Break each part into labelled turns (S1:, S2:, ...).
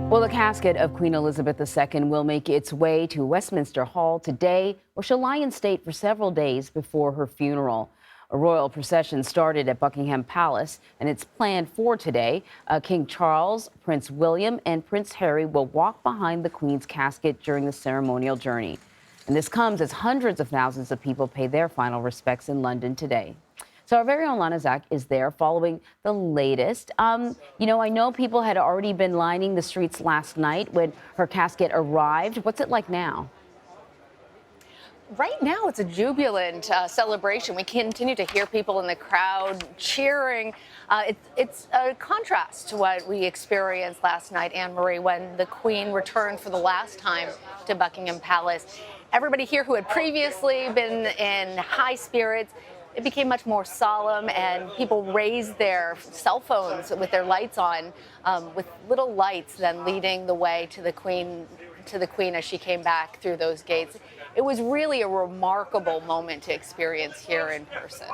S1: Well, the casket of Queen Elizabeth II will make its way to Westminster Hall today, where she'll lie in state for several days before her funeral. A royal procession started at Buckingham Palace, and it's planned for today. King Charles, Prince William, and Prince Harry will walk behind the Queen's casket during the ceremonial journey. And this comes as hundreds of thousands of people pay their final respects in London today. So our very own Lana is there following the latest. I know people had already been lining the streets last night when her casket arrived. What's it like now?
S2: Right now, it's a jubilant celebration. We continue to hear people in the crowd cheering. It's a contrast to what we experienced last night, Anne-Marie, when the Queen returned for the last time to Buckingham Palace. Everybody here who had previously been in high spirits, it became much more solemn, and people raised their cell phones with their lights on, with little lights then leading the way to the Queen as she came back through those gates. It was really a remarkable moment to experience here in person.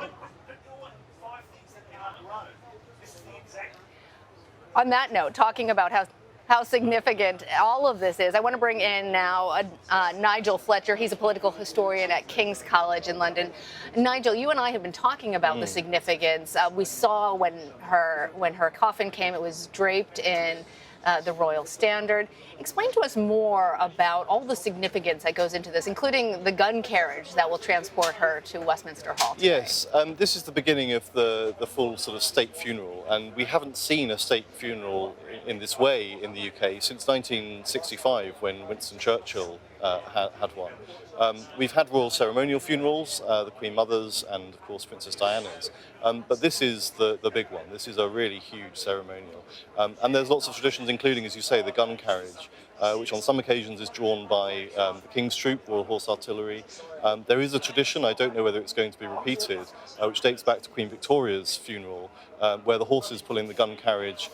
S2: On that note, talking about how significant all of this is, I want to bring in now Nigel Fletcher. He's a political historian at King's College in London. Nigel, you and I have been talking about the significance. We saw when her coffin came, it was draped in the royal standard. Explain to us more about all the significance that goes into this, including the gun carriage that will transport her to Westminster Hall today.
S3: Yes, this is the beginning of the full sort of state funeral, and we haven't seen a state funeral in this way in the UK since 1965, when Winston Churchill had one. We've had royal ceremonial funerals, the Queen Mother's and of course Princess Diana's, but this is the big one. This is a really huge ceremonial, and there's lots of traditions, including, as you say, the gun carriage, which on some occasions is drawn by the King's Troop, Royal Horse Artillery. There is a tradition, I don't know whether it's going to be repeated, which dates back to Queen Victoria's funeral, where the horses pulling the gun carriage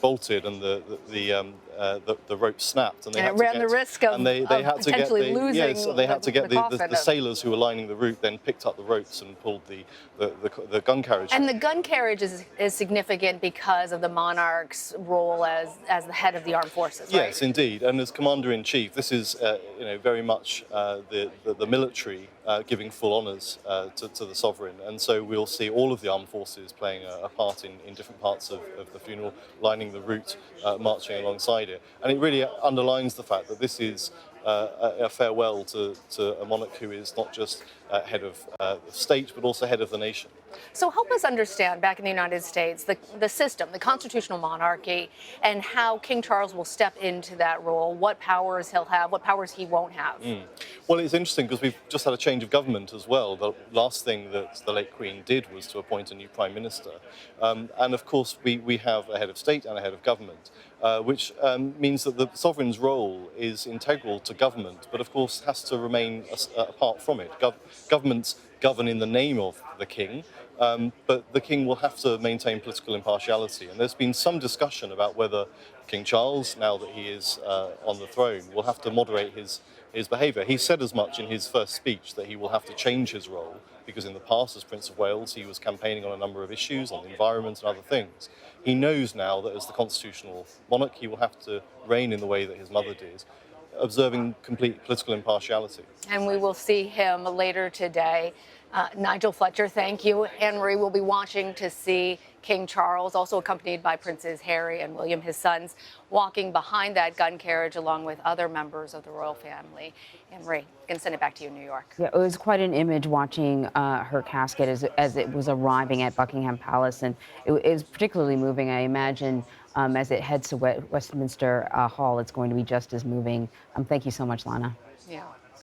S3: bolted and the rope snapped, and they had
S2: ran the risk of potentially losing
S3: the sailors who were lining the route then picked up the ropes and pulled the gun carriage.
S2: And the gun carriage is significant because of the monarch's role as the head of the armed forces, right?
S3: Yes, indeed, and as commander-in-chief, this is very much the military giving full honours to the sovereign, and so we'll see all of the armed forces playing a part in different parts of the funeral, lining the route, marching alongside it. And it really underlines the fact that this is a farewell to a monarch who is not just head of the state, but also head of the nation.
S2: So help us understand, back in the United States, the system, the constitutional monarchy, and how King Charles will step into that role, what powers he'll have, what powers he won't have.
S3: Well, it's interesting because we've just had a change of government as well. The last thing that the late Queen did was to appoint a new Prime Minister. And of course, we have a head of state and a head of government, which means that the sovereign's role is integral to government, but of course has to remain apart from it. Governments govern in the name of the king, but the king will have to maintain political impartiality. And there's been some discussion about whether King Charles, now that he is on the throne, will have to moderate his behaviour. He said as much in his first speech that he will have to change his role, because in the past, as Prince of Wales, he was campaigning on a number of issues, on the environment and other things. He knows now that as the constitutional monarch, he will have to reign in the way that his mother did, observing complete political impartiality.
S2: And we will see him later today. Nigel Fletcher, thank you. Anne-Marie will be watching to see King Charles, also accompanied by Princes Harry and William, his sons, walking behind that gun carriage along with other members of the royal family. Anne-Marie, I'm going to send it back to you in New York.
S1: Yeah, it was quite an image watching her casket as it was arriving at Buckingham Palace, and it was particularly moving. I imagine as it heads to Westminster Hall, it's going to be just as moving. Thank you so much, Lana.
S2: Yeah.